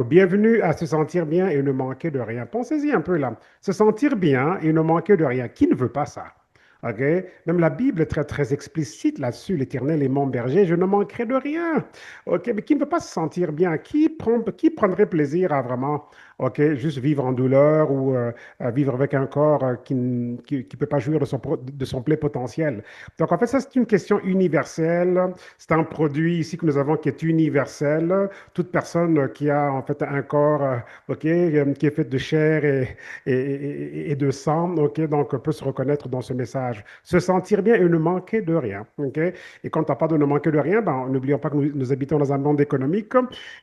Bienvenue à se sentir bien et ne manquer de rien. Pensez-y un peu là. Se sentir bien et ne manquer de rien. Qui ne veut pas ça? OK? Même la Bible est très, très explicite là-dessus. L'Éternel est mon berger, je ne manquerai de rien. OK? Mais qui ne veut pas se sentir bien? Qui prendrait plaisir à vraiment, OK, juste vivre en douleur ou à vivre avec un corps qui ne peut pas jouir de son plein potentiel? Donc, en fait, ça, c'est une question universelle. C'est un produit ici que nous avons qui est universel. Toute personne qui a en fait un corps, OK, qui est fait de chair et de sang, OK, donc peut se reconnaître dans ce message. Se sentir bien et ne manquer de rien, OK? Et quand on parle de ne manquer de rien, ben, n'oublions pas que nous habitons dans un monde économique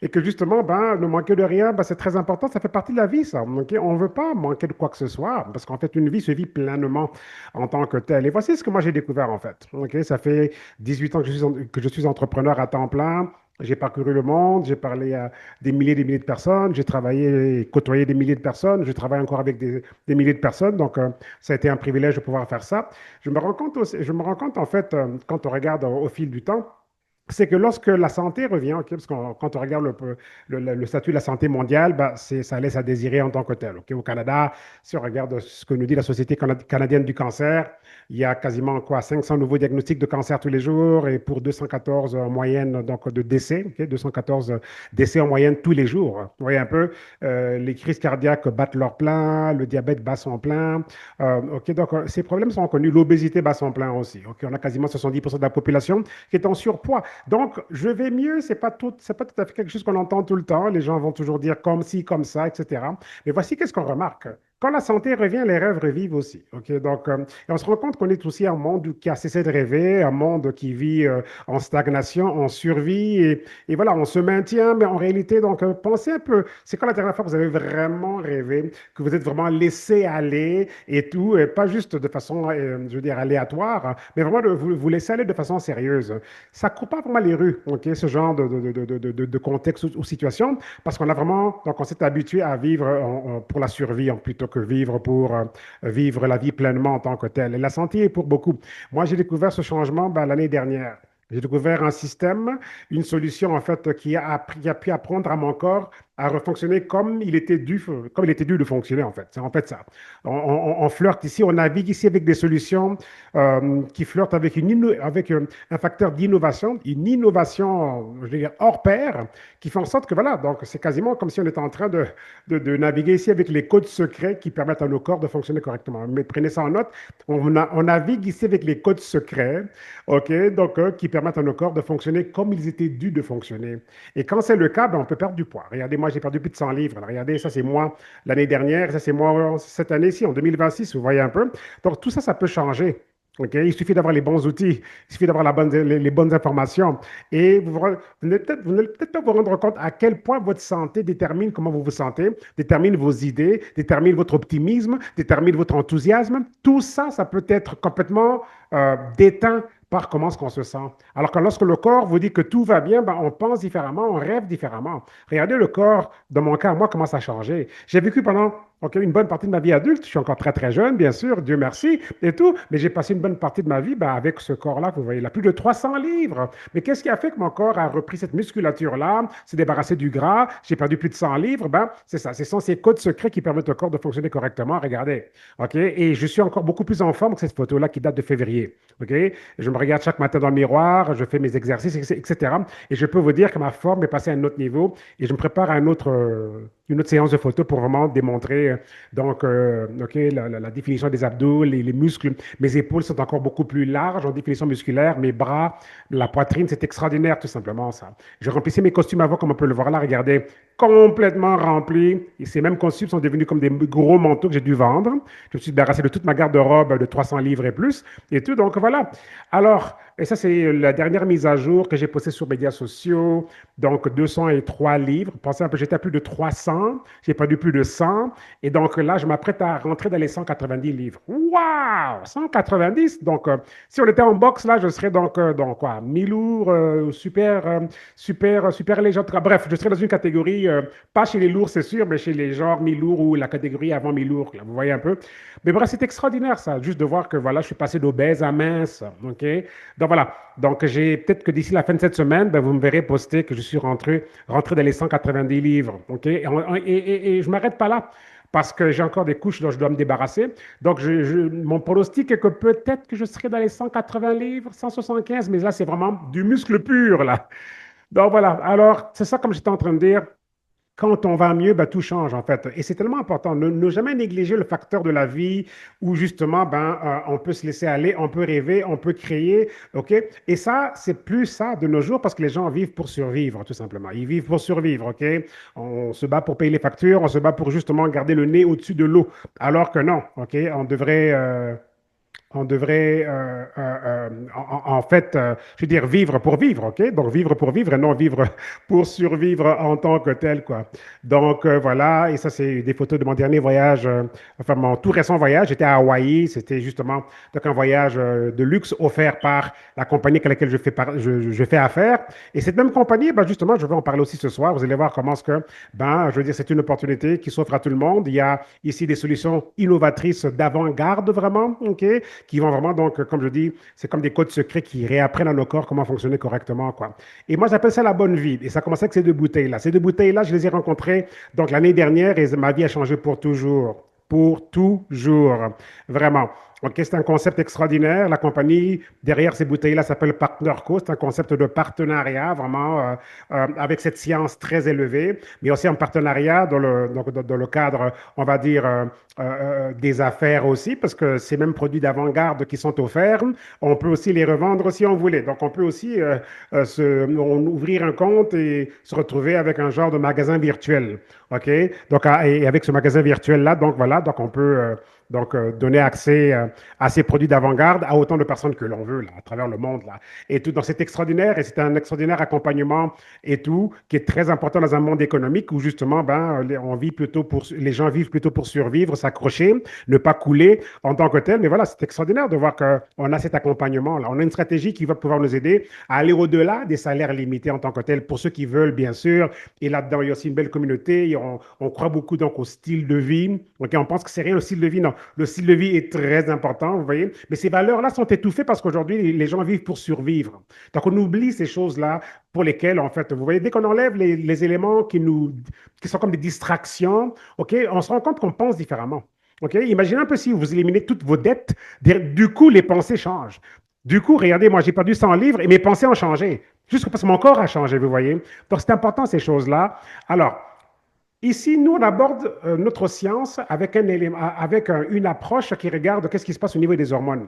et que justement, ben, ne manquer de rien, ben, c'est très important, ça fait partie de la vie, ça, OK? On ne veut pas manquer de quoi que ce soit parce qu'en fait, une vie se vit pleinement en tant que telle. Et voici ce que moi j'ai découvert, en fait, OK? Ça fait 18 ans que je suis entrepreneur à temps plein. J'ai parcouru le monde, j'ai parlé à des milliers de personnes, j'ai travaillé et côtoyé des milliers de personnes, je travaille encore avec des milliers de personnes, donc ça a été un privilège de pouvoir faire ça. Je me rends compte en fait, quand on regarde au fil du temps, c'est que lorsque la santé revient, ok, parce que quand on regarde le statut de la santé mondiale, ben, ça laisse à désirer en tant que tel. Ok. Au Canada, si on regarde ce que nous dit la Société canadienne du cancer, il y a quasiment quoi, 500 nouveaux diagnostics de cancer tous les jours et pour 214 en moyenne donc, de décès, ok, 214 décès en moyenne tous les jours. Vous voyez un peu, les crises cardiaques battent leur plein, le diabète bat son plein. Ok, donc ces problèmes sont connus, l'obésité bat son plein aussi. Ok, on a quasiment 70% de la population qui est en surpoids. Donc, je vais mieux, c'est pas tout à fait quelque chose qu'on entend tout le temps. Les gens vont toujours dire comme ci, comme ça, etc. Mais voici qu'est-ce qu'on remarque. Quand la santé revient, les rêves revivent aussi. Ok. Donc, et on se rend compte qu'on est aussi un monde qui a cessé de rêver, un monde qui vit en stagnation, en survie. Et voilà, on se maintient, mais en réalité, donc, pensez un peu, c'est quand la dernière fois que vous avez vraiment rêvé, que vous êtes vraiment laissé aller et tout, et pas juste de façon, je veux dire, aléatoire, hein, mais vraiment de vous laisser aller de façon sérieuse. Ça ne court pas vraiment les rues, ok, ce genre de contexte ou situation, parce qu'on a vraiment, donc on s'est habitué à vivre pour la survie plutôt que vivre pour vivre la vie pleinement en tant que telle. Et la santé est pour beaucoup. Moi, j'ai découvert ce changement ben, l'année dernière. J'ai découvert un système, une solution en fait qui a pu apprendre à mon corps à refonctionner comme il était dû de fonctionner en fait. C'est en fait ça. On flirte ici, on navigue ici avec des solutions qui flirtent avec, avec un facteur d'innovation, une innovation, je veux dire, hors pair, qui fait en sorte que voilà, donc c'est quasiment comme si on était en train de naviguer ici avec les codes secrets qui permettent à nos corps de fonctionner correctement. Mais prenez ça en note, on navigue ici avec les codes secrets, ok, donc qui permettent à nos corps de fonctionner comme ils étaient dus de fonctionner. Et quand c'est le cas, ben, on peut perdre du poids. Regardez, moi j'ai perdu plus de 100 livres. Alors, regardez, ça c'est moi l'année dernière, ça c'est moi cette année-ci, en 2026, vous voyez un peu. Donc tout ça, ça peut changer. OK? Il suffit d'avoir les bons outils, il suffit d'avoir les bonnes informations. Et vous n'allez peut-être pas vous rendre compte à quel point votre santé détermine comment vous vous sentez, détermine vos idées, détermine votre optimisme, détermine votre enthousiasme. Tout ça, ça peut être complètement déteint par comment est-ce qu'on se sent. Alors que lorsque le corps vous dit que tout va bien, ben, on pense différemment, on rêve différemment. Regardez le corps, dans mon cas, moi, comment ça a changé. J'ai vécu pendant OK, une bonne partie de ma vie adulte, je suis encore très très jeune, bien sûr, Dieu merci, et tout, mais j'ai passé une bonne partie de ma vie ben, avec ce corps-là que vous voyez là, plus de 300 livres. Mais qu'est-ce qui a fait que mon corps a repris cette musculature-là, s'est débarrassé du gras, j'ai perdu plus de 100 livres? Ben, c'est ça, ce sont ces codes secrets qui permettent au corps de fonctionner correctement. Regardez, OK, et je suis encore beaucoup plus en forme que cette photo-là qui date de février. OK, je me regarde chaque matin dans le miroir, je fais mes exercices, etc. Et je peux vous dire que ma forme est passée à un autre niveau et je me prépare à une autre séance de photos pour vraiment démontrer donc ok, la définition des abdos, les muscles. Mes épaules sont encore beaucoup plus larges en définition musculaire, mes bras, la poitrine, c'est extraordinaire tout simplement ça. Je remplissais mes costumes avant, comme on peut le voir là, regardez, complètement remplis. Et ces mêmes costumes sont devenus comme des gros manteaux que j'ai dû vendre. Je me suis débarrassé de toute ma garde-robe de 300 livres et plus et tout. Donc voilà. Alors, et ça, c'est la dernière mise à jour que j'ai postée sur les médias sociaux. Donc, 203 livres. Pensez un peu, j'étais à plus de 300. J'ai perdu plus de 100. Et donc, là, je m'apprête à rentrer dans les 190 livres. Waouh! 190! Donc, si on était en boxe, là, je serais donc, dans quoi? Mi-lourd, super léger. Bref, je serais dans une catégorie, pas chez les lourds, c'est sûr, mais chez les genres mi-lourds ou la catégorie avant mi-lourd. Vous voyez un peu? Mais bref, c'est extraordinaire, ça, juste de voir que, voilà, je suis passé d'obèse à mince. OK? Donc, Donc voilà. Donc j'ai peut-être que d'ici la fin de cette semaine, ben, vous me verrez poster que je suis rentré dans les 190 livres. OK? Et je ne m'arrête pas là parce que j'ai encore des couches dont je dois me débarrasser. Donc mon pronostic est que peut-être que je serai dans les 180 livres, 175, mais là c'est vraiment du muscle pur là. Donc voilà. Alors c'est ça comme j'étais en train de dire. Quand on va mieux, ben, tout change en fait. Et c'est tellement important. Ne jamais négliger le facteur de la vie où justement, ben, on peut se laisser aller, on peut rêver, on peut créer. OK? Et ça, c'est plus ça de nos jours parce que les gens vivent pour survivre, tout simplement. Ils vivent pour survivre. OK? On se bat pour payer les factures, on se bat pour justement garder le nez au-dessus de l'eau. Alors que non. OK? En fait, je veux dire, vivre pour vivre, OK? Donc, vivre pour vivre et non vivre pour survivre en tant que tel, quoi. Donc, voilà, et ça, c'est des photos de mon dernier voyage, enfin, mon tout récent voyage. J'étais à Hawaï, c'était justement donc, un voyage de luxe offert par la compagnie avec laquelle je fais affaire. Et cette même compagnie, ben, justement, je vais en parler aussi ce soir. Vous allez voir comment ce que, ben, je veux dire, c'est une opportunité qui s'offre à tout le monde. Il y a ici des solutions innovatrices d'avant-garde, vraiment, OK? Qui vont vraiment, donc, comme je dis, c'est comme des codes secrets qui réapprennent à nos corps comment fonctionner correctement, quoi. Et moi, j'appelle ça la bonne vie. Et ça commence avec ces deux bouteilles-là. Ces deux bouteilles-là, je les ai rencontrées donc l'année dernière et ma vie a changé pour toujours. Pour toujours. Vraiment. OK, c'est un concept extraordinaire. La compagnie derrière ces bouteilles-là s'appelle PartnerCo. C'est un concept de partenariat vraiment avec cette science très élevée, mais aussi en partenariat dans le cadre, on va dire, des affaires aussi, parce que ces mêmes produits d'avant-garde qui sont offerts, on peut aussi les revendre si on voulait. Donc, on peut aussi ouvrir un compte et se retrouver avec un genre de magasin virtuel. OK? Donc, et avec ce magasin virtuel-là, donc voilà, donc on peut donner accès à ces produits d'avant-garde à autant de personnes que l'on veut là, à travers le monde là. Et tout, donc c'est extraordinaire et c'est un extraordinaire accompagnement et tout qui est très important dans un monde économique où justement ben on vit plutôt pour les gens vivent plutôt pour survivre, s'accrocher, ne pas couler en tant que tel. Mais voilà, c'est extraordinaire de voir qu'on a cet accompagnement là. On a une stratégie qui va pouvoir nous aider à aller au-delà des salaires limités en tant que tel pour ceux qui veulent bien sûr. Et là-dedans il y a aussi une belle communauté. On croit beaucoup donc au style de vie. Ok, on pense que c'est rien le style de vie. Non, le style de vie est très important, vous voyez. Mais ces valeurs-là sont étouffées parce qu'aujourd'hui, les gens vivent pour survivre. Donc, on oublie ces choses-là pour lesquelles, en fait, vous voyez, dès qu'on enlève les éléments qui sont comme des distractions, OK, on se rend compte qu'on pense différemment. OK, imaginez un peu si vous éliminez toutes vos dettes, du coup, les pensées changent. Du coup, regardez, moi, j'ai perdu 100 livres et mes pensées ont changé. Juste parce que mon corps a changé, vous voyez. Donc, c'est important, ces choses-là. Alors, ici, nous, on aborde notre science avec, une approche qui regarde qu'est-ce qui se passe au niveau des hormones.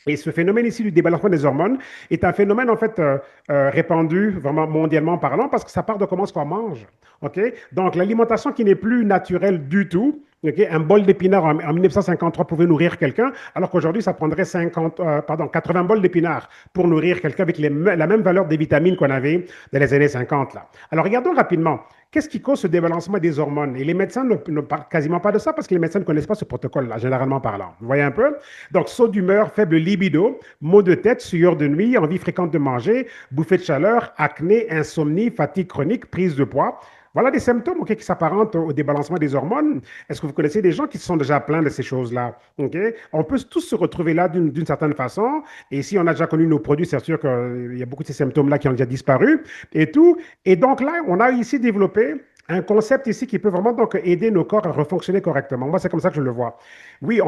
Et ce phénomène ici du débalancement des hormones est un phénomène en fait répandu vraiment mondialement parlant parce que ça part de comment est-ce qu'on mange. OK? Donc l'alimentation qui n'est plus naturelle du tout. OK? Un bol d'épinards en 1953 pouvait nourrir quelqu'un, alors qu'aujourd'hui, ça prendrait 80 bols d'épinards pour nourrir quelqu'un avec la même valeur des vitamines qu'on avait dans les années 50. Là. Alors regardons rapidement. Qu'est-ce qui cause ce débalancement des hormones? Et les médecins ne parlent quasiment pas de ça parce que les médecins ne connaissent pas ce protocole-là, généralement parlant. Vous voyez un peu? Donc, saut d'humeur, faible libido, maux de tête, sueur de nuit, envie fréquente de manger, bouffée de chaleur, acné, insomnie, fatigue chronique, prise de poids. Voilà des symptômes okay, qui s'apparentent au débalancement des hormones. Est-ce que vous connaissez des gens qui sont déjà pleins de ces choses-là? Okay? On peut tous se retrouver là d'une certaine façon. Et si on a déjà connu nos produits, c'est sûr qu'il y a beaucoup de ces symptômes-là qui ont déjà disparu et tout. Et donc là, on a ici développé un concept ici qui peut vraiment donc aider nos corps à refonctionner correctement. Moi, c'est comme ça que je le vois. Oui,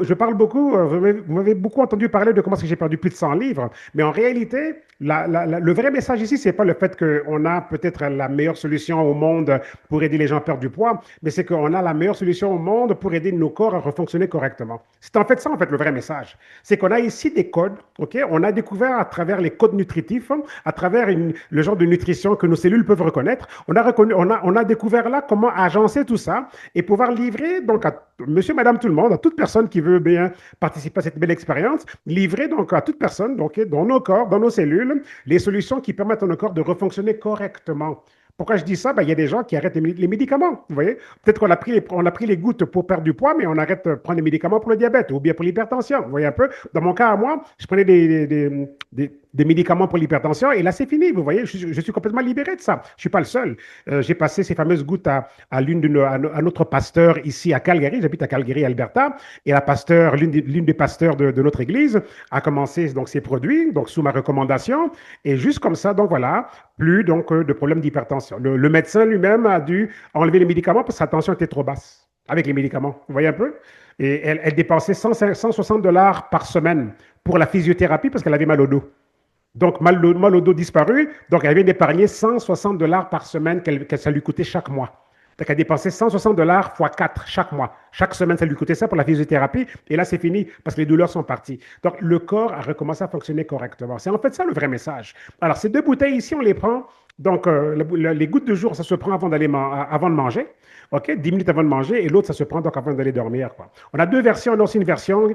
je parle beaucoup, vous m'avez beaucoup entendu parler de comment est-ce que j'ai perdu plus de 100 livres, mais en réalité, le vrai message ici, c'est pas le fait qu'on a peut-être la meilleure solution au monde pour aider les gens à perdre du poids, mais c'est qu'on a la meilleure solution au monde pour aider nos corps à refonctionner correctement. C'est en fait ça, en fait, le vrai message. C'est qu'on a ici des codes, OK? On a découvert à travers les codes nutritifs, à travers le genre de nutrition que nos cellules peuvent reconnaître, on a découvert là comment agencer tout ça et pouvoir livrer donc à monsieur, madame, tout le monde, à toute personne qui veut bien participer à cette belle expérience, livrer donc à toute personne, donc dans nos corps, dans nos cellules, les solutions qui permettent à nos corps de refonctionner correctement. Pourquoi je dis ça? Ben, il y a des gens qui arrêtent les médicaments. Vous voyez? Peut-être on a pris les gouttes pour perdre du poids, mais on arrête de prendre les médicaments pour le diabète ou bien pour l'hypertension. Vous voyez un peu? Dans mon cas, à moi, je prenais de médicaments pour l'hypertension et là, c'est fini. Vous voyez, je suis complètement libéré de ça. Je ne suis pas le seul. J'ai passé ces fameuses gouttes à notre pasteur ici à Calgary. J'habite à Calgary, Alberta. Et la pasteur, l'une des pasteurs de notre église a commencé donc ces produits, donc sous ma recommandation. Et juste comme ça, donc voilà, plus donc de problèmes d'hypertension. Le médecin lui-même a dû enlever les médicaments parce que sa tension était trop basse avec les médicaments. Vous voyez un peu? Et elle dépensait 160 $ par semaine pour la physiothérapie parce qu'elle avait mal au dos. Donc, mal au dos disparu. Donc, elle vient d'épargner 160 $ par semaine que ça lui coûtait chaque mois. Donc, elle dépensait 160 $ fois 4 chaque mois. Chaque semaine, ça lui coûtait ça pour la physiothérapie. Et là, c'est fini parce que les douleurs sont parties. Donc, le corps a recommencé à fonctionner correctement. C'est en fait ça le vrai message. Alors, ces deux bouteilles ici, on les prend. Donc, les gouttes de jour, ça se prend avant de manger. OK, 10 minutes avant de manger. Et l'autre, ça se prend donc avant d'aller dormir, quoi. On a deux versions. On a aussi une version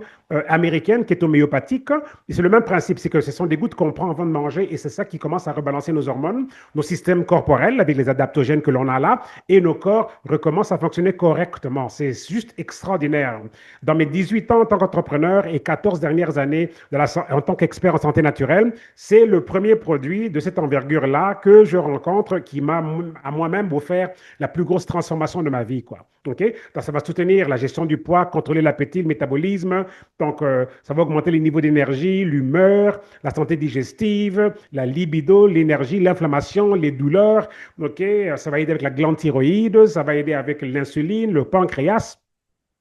américaine qui est homéopathique. Et c'est le même principe. C'est que ce sont des gouttes qu'on prend avant de manger. Et c'est ça qui commence à rebalancer nos hormones, nos systèmes corporels avec les adaptogènes que l'on a là. Et nos corps recommencent à fonctionner correctement. C'est juste extraordinaire. Dans mes 18 ans en tant qu'entrepreneur et 14 dernières années en tant qu'expert en santé naturelle, c'est le premier produit de cette envergure-là que je rencontre qui m'a à moi-même offert la plus grosse transformation de ma vie, quoi. OK? Donc, ça va soutenir la gestion du poids, contrôler l'appétit, le métabolisme. Donc, ça va augmenter les niveaux d'énergie, l'humeur, la santé digestive, la libido, l'énergie, l'inflammation, les douleurs. OK? Ça va aider avec la glande thyroïde, ça va aider avec l'insuline, le pancréas.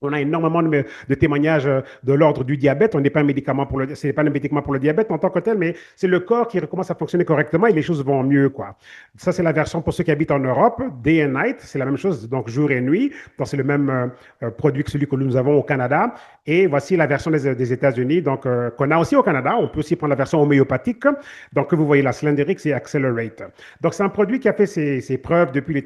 On a énormément de témoignages de l'ordre du diabète. On n'est pas un médicament pour le, c'est pas un médicament pour le diabète en tant que tel, mais c'est le corps qui recommence à fonctionner correctement et les choses vont mieux, quoi. Ça, c'est la version pour ceux qui habitent en Europe. Day and night, c'est la même chose, donc jour et nuit. Donc, c'est le même produit que celui que nous avons au Canada. Et voici la version des États-Unis, donc qu'on a aussi au Canada. On peut aussi prendre la version homéopathique. Donc, que vous voyez la Slenderix et Accelerate. Donc, c'est un produit qui a fait ses preuves depuis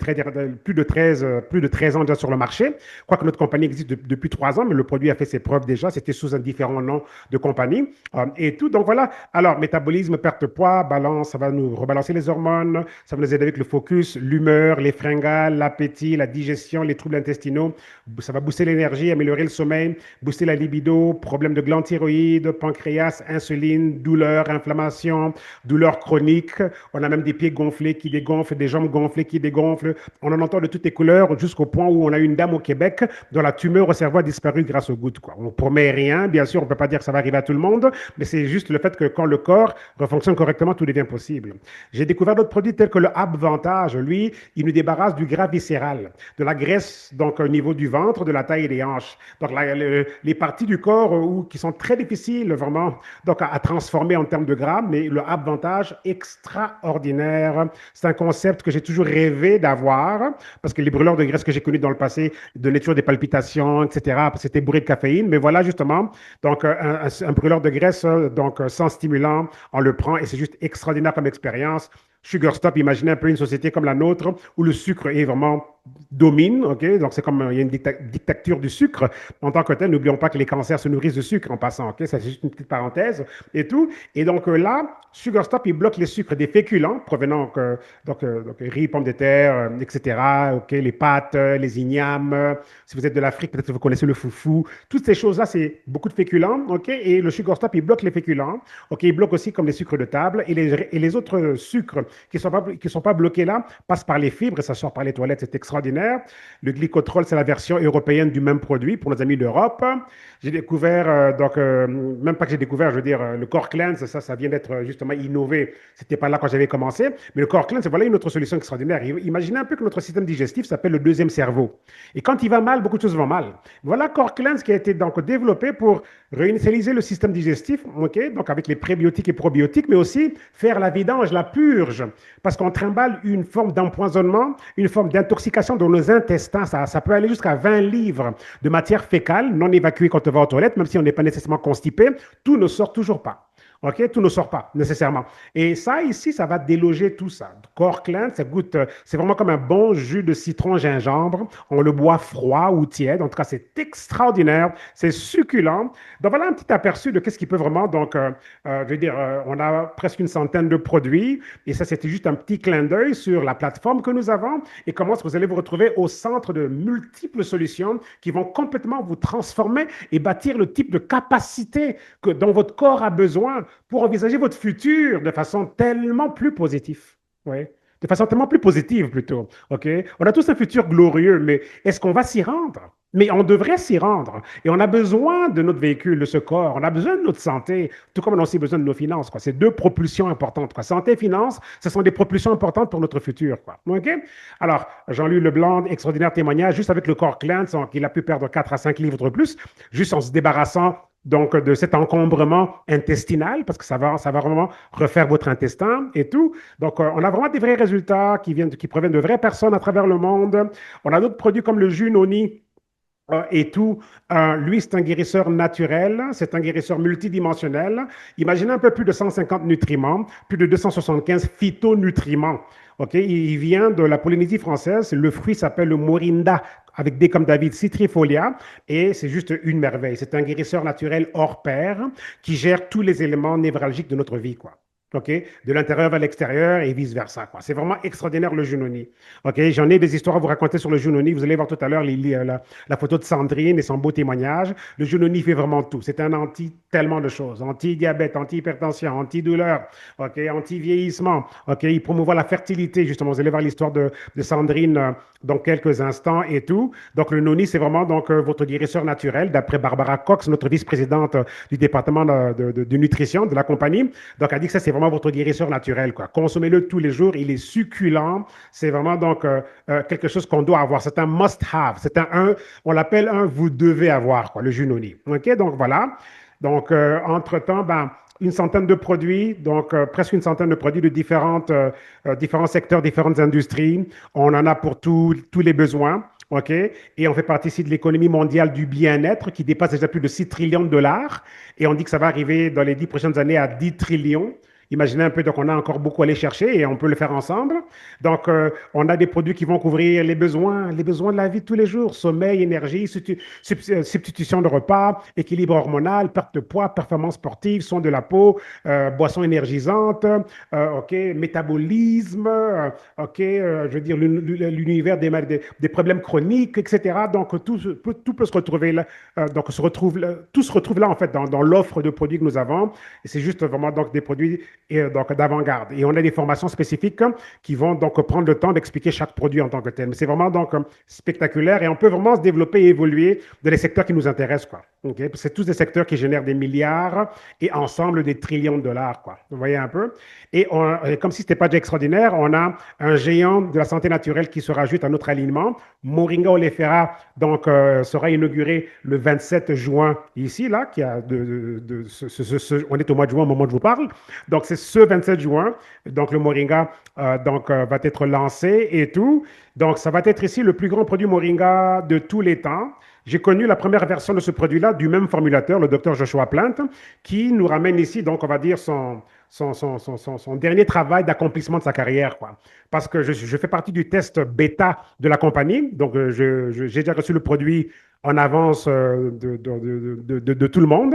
plus de 13 ans déjà sur le marché. Quoique notre compagnie existe depuis 3 ans, mais le produit a fait ses preuves déjà. C'était sous un différent nom de compagnie et tout. Donc voilà. Alors, métabolisme, perte de poids, balance, ça va nous rebalancer les hormones, ça va nous aider avec le focus, l'humeur, les fringales, l'appétit, la digestion, les troubles intestinaux. Ça va booster l'énergie, améliorer le sommeil, booster la libido, problème de glande thyroïde, pancréas, insuline, douleur, inflammation, douleur chronique. On a même des pieds gonflés qui dégonflent, des jambes gonflées qui dégonflent. On en entend de toutes les couleurs jusqu'au point où on a une dame au Québec dont la tumeur au cerveau a disparu grâce aux gouttes, quoi. On ne promet rien, bien sûr, on ne peut pas dire que ça va arriver à tout le monde, mais c'est juste le fait que quand le corps fonctionne correctement, tout devient possible. J'ai découvert d'autres produits tels que le Abvantage. Lui, il nous débarrasse du gras viscéral, de la graisse, donc au niveau du ventre, de la taille et des hanches. Donc les parties du corps qui sont très difficiles vraiment donc, à transformer en termes de gras, mais le Abvantage, extraordinaire. C'est un concept que j'ai toujours rêvé d'avoir, parce que les brûleurs de graisse que j'ai connus dans le passé donnaient toujours des palpitations, etc. C'était bourré de caféine. Mais voilà, justement, donc un brûleur de graisse donc, sans stimulant, on le prend et c'est juste extraordinaire comme expérience. Sugar Stop, imaginez un peu une société comme la nôtre où le sucre est vraiment domine, ok? Donc c'est comme il y a une dictature du sucre en tant que tel. N'oublions pas que les cancers se nourrissent de sucre en passant, ok? Ça c'est juste une petite parenthèse et tout. Et donc là, Sugar Stop, il bloque les sucres des féculents provenant donc riz, pommes de terre, etc. Ok, les pâtes, les ignames. Si vous êtes de l'Afrique, peut-être que vous connaissez le foufou. Toutes ces choses-là, c'est beaucoup de féculents, ok? Et le Sugar Stop, il bloque les féculents, ok? Il bloque aussi comme les sucres de table et les autres sucres qui sont pas bloqués là passent par les fibres et ça sort par les toilettes. C'est extraordinaire. Le glycotrol, c'est la version européenne du même produit pour nos amis d'Europe. J'ai découvert, même pas que j'ai découvert, je veux dire, le Core Cleanse, ça vient d'être justement innové. C'était pas là quand j'avais commencé. Mais le Core Cleanse, voilà une autre solution extraordinaire. Imaginez un peu que notre système digestif s'appelle le deuxième cerveau. Et quand il va mal, beaucoup de choses vont mal. Voilà Core Cleanse qui a été donc développé pour réinitialiser le système digestif, ok, donc avec les prébiotiques et probiotiques, mais aussi faire la vidange, la purge, parce qu'on trimballe une forme d'empoisonnement, une forme d'intoxication dans nos intestins. Ça peut aller jusqu'à 20 livres de matière fécale non évacuée quand on va aux toilettes, même si on n'est pas nécessairement constipé, tout ne sort toujours pas. OK? Tout ne sort pas nécessairement. Et ça, ici, ça va déloger tout ça. Core Cleanse, ça goûte, c'est vraiment comme un bon jus de citron-gingembre. On le boit froid ou tiède. En tout cas, c'est extraordinaire. C'est succulent. Donc, voilà un petit aperçu de qu'est-ce qui peut vraiment. Donc, je veux dire, on a presque une centaine de produits. Et ça, c'était juste un petit clin d'œil sur la plateforme que nous avons et comment vous allez vous retrouver au centre de multiples solutions qui vont complètement vous transformer et bâtir le type de capacité dont votre corps a besoin pour envisager votre futur de façon tellement plus positive. Oui. De façon tellement plus positive plutôt. OK? On a tous un futur glorieux, mais est-ce qu'on va s'y rendre? Mais on devrait s'y rendre. Et on a besoin de notre véhicule, de ce corps. On a besoin de notre santé, tout comme on a aussi besoin de nos finances, quoi. C'est deux propulsions importantes, quoi. Santé et finances, ce sont des propulsions importantes pour notre futur, quoi. OK? Alors, Jean-Louis Leblanc, extraordinaire témoignage, juste avec le corps clean, qu'il a pu perdre 4 à 5 livres de plus, juste en se débarrassant donc de cet encombrement intestinal, parce que ça va vraiment refaire votre intestin et tout. Donc, on a vraiment des vrais résultats qui proviennent de vraies personnes à travers le monde. On a d'autres produits comme le jus noni, et tout. Lui, c'est un guérisseur naturel, c'est un guérisseur multidimensionnel. Imaginez un peu plus de 150 nutriments, plus de 275 phytonutriments. OK? Il vient de la Polynésie française. Le fruit s'appelle le morinda, avec D comme David, citrifolia, et c'est juste une merveille. C'est un guérisseur naturel hors pair qui gère tous les éléments névralgiques de notre vie, quoi. OK? De l'intérieur vers l'extérieur et vice-versa, quoi. C'est vraiment extraordinaire le Junoni. OK? J'en ai des histoires à vous raconter sur le Junoni. Vous allez voir tout à l'heure la photo de Sandrine et son beau témoignage. Le Junoni fait vraiment tout. C'est un anti tellement de choses. Anti-diabète, anti-hypertension, anti-douleur, OK? Anti-vieillissement. OK? Il promouvoit la fertilité, justement. Vous allez voir l'histoire de Sandrine dans quelques instants et tout. Donc, le Noni, c'est vraiment donc, votre guérisseur naturel, d'après Barbara Cox, notre vice-présidente du département de nutrition de la compagnie. Donc, elle dit que ça, c'est vraiment votre guérisseur naturel, quoi. Consommez-le tous les jours. Il est succulent. C'est vraiment donc quelque chose qu'on doit avoir. C'est un must-have. C'est on l'appelle un vous devez avoir, quoi, le jus Noni. OK? Donc, voilà. Donc, entre-temps, ben, une centaine de produits, donc presque une centaine de produits de différents secteurs, différentes industries. On en a pour tous les besoins. OK? Et on fait partie ici de l'économie mondiale du bien-être qui dépasse déjà plus de 6 trillions de dollars. Et on dit que ça va arriver dans les 10 prochaines années à 10 trillions. Imaginez un peu, donc on a encore beaucoup à aller chercher et on peut le faire ensemble. Donc, on a des produits qui vont couvrir les besoins de la vie de tous les jours, sommeil, énergie, substitution de repas, équilibre hormonal, perte de poids, performance sportive, soins de la peau, boissons énergisantes, OK, métabolisme, OK, je veux dire l'univers des problèmes chroniques, etc. Donc, tout peut se retrouver là, tout se retrouve là, en fait, dans l'offre de produits que nous avons. Et c'est juste vraiment donc des produits donc d'avant-garde. Et on a des formations spécifiques qui vont donc prendre le temps d'expliquer chaque produit en tant que tel. Mais c'est vraiment donc spectaculaire et on peut vraiment se développer et évoluer dans les secteurs qui nous intéressent, quoi. Okay? C'est tous des secteurs qui génèrent des milliards et ensemble des trillions de dollars, quoi. Vous voyez un peu? Et comme si ce n'était pas déjà extraordinaire, on a un géant de la santé naturelle qui se rajoute à notre alignement. Moringa oleifera donc sera inauguré le 27 juin ici, là, on est au mois de juin au moment où je vous parle. Donc, c'est ce 27 juin. Donc, le Moringa va être lancé et tout. Donc, ça va être ici le plus grand produit Moringa de tous les temps. J'ai connu la première version de ce produit-là du même formulateur, le docteur Joshua Plant, qui nous ramène ici, donc, on va dire, son dernier travail d'accomplissement de sa carrière, quoi. Parce que je fais partie du test bêta de la compagnie. Donc, j'ai déjà reçu le produit en avance de tout le monde.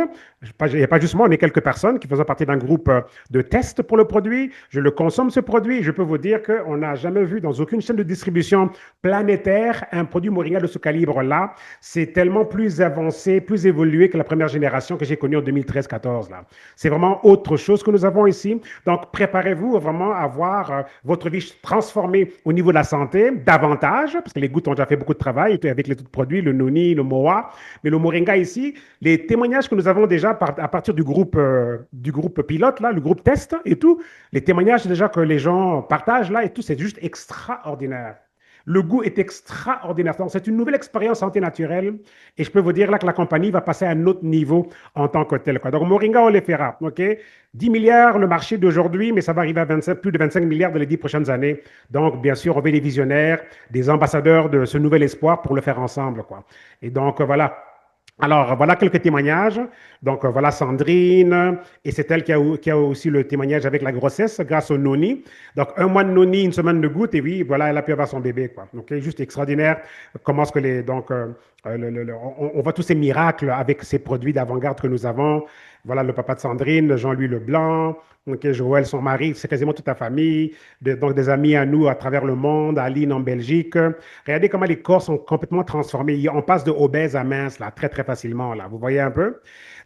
Il n'y a pas juste moi, on est quelques personnes qui faisons partie d'un groupe de test pour le produit. Je le consomme, ce produit, et je peux vous dire qu'on n'a jamais vu dans aucune chaîne de distribution planétaire un produit Moringa de ce calibre-là. C'est tellement plus avancé, plus évolué que la première génération que j'ai connue en 2013-14. Là. C'est vraiment autre chose que nous avons ici. Donc, préparez-vous vraiment à voir votre vie transformée au niveau de la santé davantage, parce que les gouttes ont déjà fait beaucoup de travail avec les autres produits, le noni, le moa, mais le moringa ici, les témoignages que nous avons déjà à partir du groupe pilote, là, le groupe test et tout, les témoignages déjà que les gens partagent là et tout, c'est juste extraordinaire. Le goût est extraordinaire. C'est une nouvelle expérience santé naturelle et je peux vous dire là que la compagnie va passer à un autre niveau en tant que tel, quoi. Donc, Moringa oleifera, OK? 10 milliards le marché d'aujourd'hui, mais ça va arriver à plus de 25 milliards dans les 10 prochaines années. Donc, bien sûr, on veut des visionnaires, des ambassadeurs de ce nouvel espoir pour le faire ensemble, quoi. Et donc, voilà. Alors, voilà quelques témoignages. Donc, voilà Sandrine, et c'est elle qui a aussi le témoignage avec la grossesse grâce au noni. Donc, un mois de noni, une semaine de goutte, et oui, voilà, elle a pu avoir son bébé, quoi. Donc, juste extraordinaire comment est-ce que On voit tous ces miracles avec ces produits d'avant-garde que nous avons. Voilà le papa de Sandrine, Jean-Louis Leblanc, ok, Joël, son mari, c'est quasiment toute la famille, donc des amis à nous à travers le monde, Aline en Belgique. Regardez comment les corps sont complètement transformés. On passe de obèse à mince, là, très, très facilement, là. Vous voyez un peu?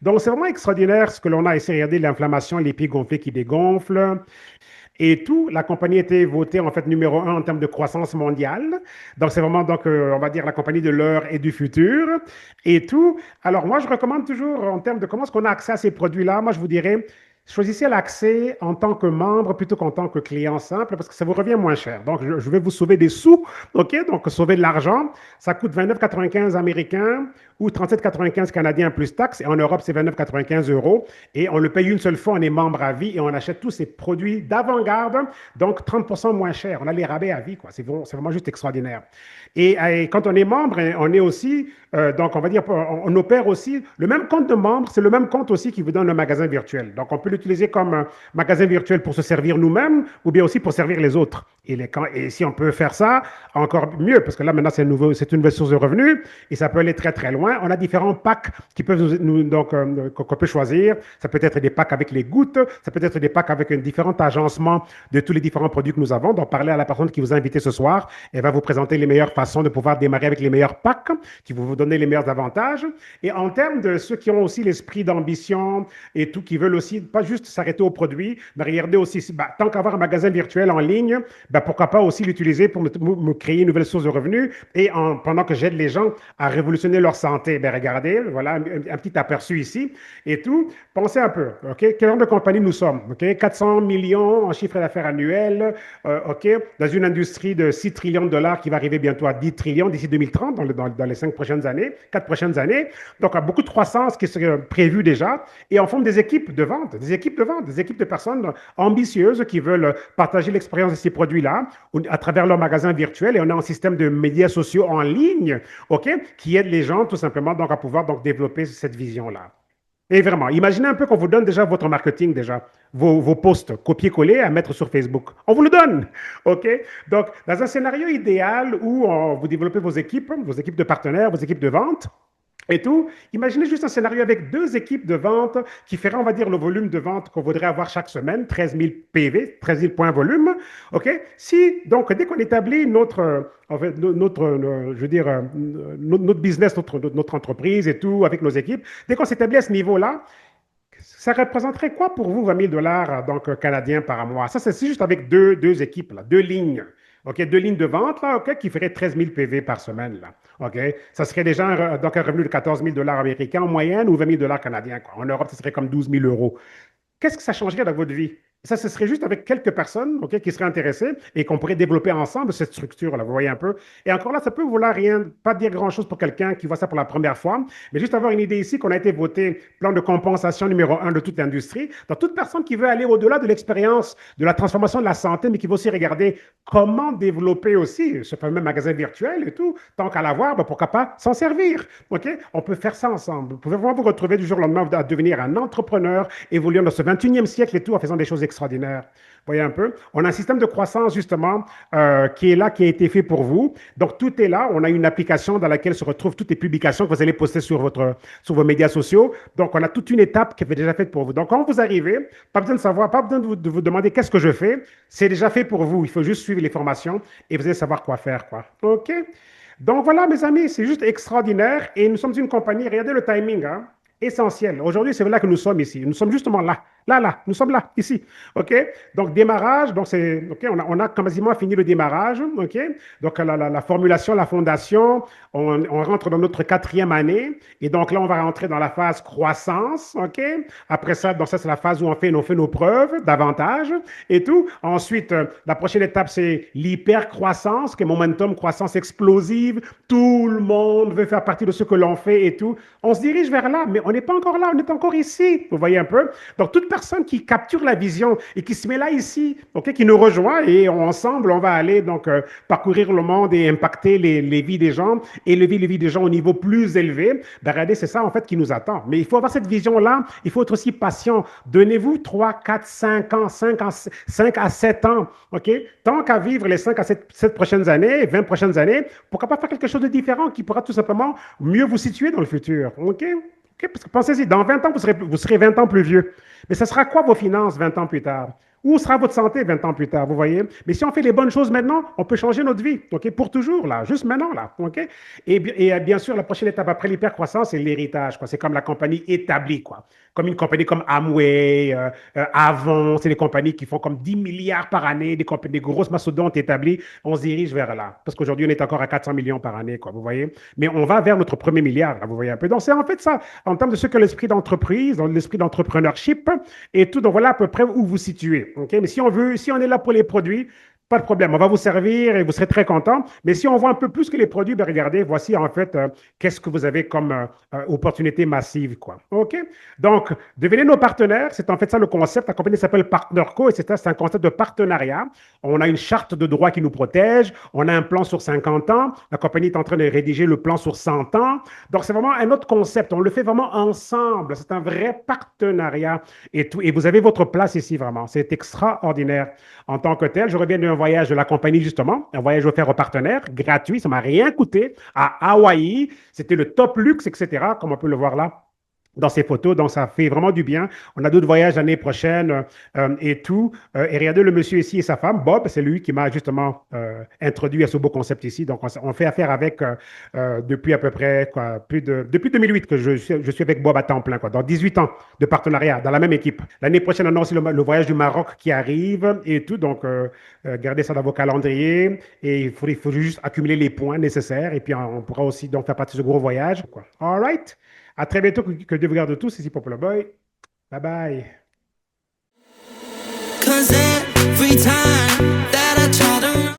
Donc, c'est vraiment extraordinaire ce que l'on a ici. Regardez l'inflammation, les pieds gonflés qui dégonflent. Et tout, la compagnie a été votée en fait numéro un en termes de croissance mondiale. Donc, c'est vraiment, donc, on va dire, la compagnie de l'heure et du futur. Et tout. Alors, moi, je recommande toujours en termes de comment est-ce qu'on a accès à ces produits-là. Moi, je vous dirais, choisissez l'accès en tant que membre plutôt qu'en tant que client simple parce que ça vous revient moins cher. Donc, je vais vous sauver des sous, OK? Donc, sauver de l'argent. Ça coûte 29,95 américains ou 37,95 canadiens plus taxes. Et en Europe, c'est 29,95 euros. Et on le paye une seule fois, on est membre à vie et on achète tous ces produits d'avant-garde, donc 30% moins cher. On a les rabais à vie, quoi. C'est vraiment juste extraordinaire. Et quand on est membre, on est aussi, donc on va dire, on opère aussi, le même compte de membre, c'est le même compte aussi qui vous donne un magasin virtuel. Donc on peut l'utiliser comme un magasin virtuel pour se servir nous-mêmes ou bien aussi pour servir les autres. Et si on peut faire ça, encore mieux, parce que là maintenant c'est une nouvelle source de revenus et ça peut aller très très loin. On a différents packs qui peuvent donc qu'on peut choisir. Ça peut être des packs avec les gouttes, ça peut être des packs avec un différent agencement de tous les différents produits que nous avons. Donc parlez à la personne qui vous a invité ce soir, elle va vous présenter les meilleures façons de pouvoir démarrer avec les meilleurs packs qui vont vous donner les meilleurs avantages. Et en termes de ceux qui ont aussi l'esprit d'ambition et tout, qui veulent aussi pas juste s'arrêter aux produits, mais regarder aussi, tant qu'avoir un magasin virtuel en ligne, pourquoi pas aussi l'utiliser pour me créer une nouvelle source de revenus et pendant que j'aide les gens à révolutionner leur santé. Regardez, voilà un petit aperçu ici et tout. Pensez un peu, OK? Quel genre de compagnie nous sommes? OK? 400 millions en chiffre d'affaires annuel, OK? Dans une industrie de 6 trillions de dollars qui va arriver bientôt à 10 trillions d'ici 2030, dans les 5 prochaines années, 4 prochaines années. Donc, il y a beaucoup de croissance qui est prévue déjà. Et on forme des équipes de vente, des équipes de vente, des équipes de personnes ambitieuses qui veulent partager l'expérience de ces produits-là à travers leur magasin virtuel. Et on a un système de médias sociaux en ligne, OK, qui aide les gens tout simplement donc, à pouvoir donc, développer cette vision-là. Et vraiment, imaginez un peu qu'on vous donne déjà votre marketing, déjà, vos posts copier-coller à mettre sur Facebook. On vous le donne, OK? Donc, dans un scénario idéal où vous développez vos équipes de partenaires, vos équipes de vente, et tout. Imaginez juste un scénario avec deux équipes de vente qui feraient, on va dire, le volume de vente qu'on voudrait avoir chaque semaine, 13 000 PV, 13 000 points volume. OK? Si, donc, dès qu'on établit en fait, je veux dire, notre business, notre entreprise et tout, avec nos équipes, dès qu'on s'établit à ce niveau-là, ça représenterait quoi pour vous, 20 000 dollars donc, canadiens par mois? Ça, c'est juste avec deux équipes, là, deux lignes. OK, deux lignes de vente, là, OK, qui feraient 13 000 PV par semaine, là. OK, ça serait déjà donc un revenu de 14 000 dollars américains en moyenne ou 20 000 dollars canadiens, quoi. En Europe, ça serait comme 12 000 euros. Qu'est-ce que ça changerait dans votre vie? Ça, ce serait juste avec quelques personnes, OK, qui seraient intéressées et qu'on pourrait développer ensemble cette structure-là. Vous voyez un peu? Et encore là, ça peut vouloir rien, pas dire grand-chose pour quelqu'un qui voit ça pour la première fois, mais juste avoir une idée ici qu'on a été voté plan de compensation numéro un de toute l'industrie. Donc, toute personne qui veut aller au-delà de l'expérience de la transformation de la santé, mais qui veut aussi regarder comment développer aussi ce fameux magasin virtuel et tout, tant qu'à l'avoir, pourquoi pas s'en servir? OK? On peut faire ça ensemble. Vous pouvez vraiment vous retrouver du jour au lendemain à devenir un entrepreneur évoluant dans ce 21e siècle et tout en faisant des choses extraordinaires. Vous voyez un peu? On a un système de croissance, justement, qui est là, qui a été fait pour vous. Donc, tout est là. On a une application dans laquelle se retrouvent toutes les publications que vous allez poster sur vos médias sociaux. Donc, on a toute une étape qui est déjà faite pour vous. Donc, quand vous arrivez, pas besoin de savoir, pas besoin de vous demander qu'est-ce que je fais. C'est déjà fait pour vous. Il faut juste suivre les formations et vous allez savoir quoi faire, quoi. OK? Donc, voilà, mes amis, c'est juste extraordinaire. Et nous sommes une compagnie, regardez le timing, hein? Essentiel. Aujourd'hui, c'est là que nous sommes ici. Nous sommes justement là. Là, nous sommes là, ici. OK? Donc, démarrage, donc c'est, OK, on a quasiment fini le démarrage. OK? Donc, la formulation, la fondation, on rentre dans notre quatrième année. Et donc, là, on va rentrer dans la phase croissance. OK? Après ça, donc ça, c'est la phase où on fait nos preuves davantage et tout. Ensuite, la prochaine étape, c'est l'hypercroissance, qui est momentum, croissance explosive. Tout le monde veut faire partie de ce que l'on fait et tout. On se dirige vers là, mais on n'est pas encore là, on est encore ici. Vous voyez un peu? Donc, toute personne qui capture la vision et qui se met là ici, ok, qui nous rejoint et ensemble, on va aller donc parcourir le monde et impacter les vies des gens, élever les vies des gens au niveau plus élevé. Ben, regardez, c'est ça en fait qui nous attend. Mais il faut avoir cette vision-là, il faut être aussi patient. Donnez-vous 3, 4, 5 ans, 5 à 7 ans, ok? Tant qu'à vivre les 5 à 7 prochaines années, 20 prochaines années, pourquoi pas faire quelque chose de différent qui pourra tout simplement mieux vous situer dans le futur, ok? Ok, parce que pensez-y, dans 20 ans, vous serez 20 ans plus vieux. Mais ce sera quoi vos finances 20 ans plus tard? Où sera votre santé 20 ans plus tard, vous voyez? Mais si on fait les bonnes choses maintenant, on peut changer notre vie, OK? Pour toujours, là, juste maintenant, là, OK? Et bien sûr, la prochaine étape après l'hypercroissance, c'est l'héritage, quoi. C'est comme la compagnie établie, quoi. Comme une compagnie comme Amway, Avon, c'est des compagnies qui font comme 10 milliards par année, des grosses mastodontes établies. On se dirige vers là. Parce qu'aujourd'hui, on est encore à 400 millions par année, quoi, vous voyez? Mais on va vers notre premier milliard, là, vous voyez un peu. Donc, c'est en fait ça, en termes de ce que l'esprit d'entreprise, l'esprit d'entrepreneurship, et tout. Donc voilà à peu près où vous situez. Okay? Mais si on est là pour les produits, pas de problème, on va vous servir et vous serez très content. Mais si on voit un peu plus que les produits, ben regardez, voici en fait qu'est-ce que vous avez comme opportunité massive, quoi. OK? Donc, devenez nos partenaires. C'est en fait ça le concept. La compagnie s'appelle PartnerCo et c'est un concept de partenariat. On a une charte de droit qui nous protège. On a un plan sur 50 ans. La compagnie est en train de rédiger le plan sur 100 ans. Donc, c'est vraiment un autre concept. On le fait vraiment ensemble. C'est un vrai partenariat et tout. Et vous avez votre place ici, vraiment. C'est extraordinaire en tant que tel. Je reviens d'un voyage de la compagnie, justement, un voyage offert aux partenaires, gratuit, ça ne m'a rien coûté, à Hawaï. C'était le top luxe, etc., comme on peut le voir là dans ces photos. Donc, ça fait vraiment du bien. On a d'autres voyages l'année prochaine et tout. Et regardez le monsieur ici et sa femme, Bob, c'est lui qui m'a justement introduit à ce beau concept ici. Donc, on fait affaire avec depuis à peu près, quoi, depuis 2008 que je suis avec Bob à temps plein, quoi. Dans 18 ans de partenariat, dans la même équipe. L'année prochaine, on a aussi le voyage du Maroc qui arrive et tout. Donc, gardez ça dans vos calendriers. Et il faut juste accumuler les points nécessaires. Et puis, on pourra aussi donc faire partie de ce gros voyage, quoi. All right? À très bientôt, que Dieu vous garde tous. Ici Popolo Boy. Bye bye. 'Cause every time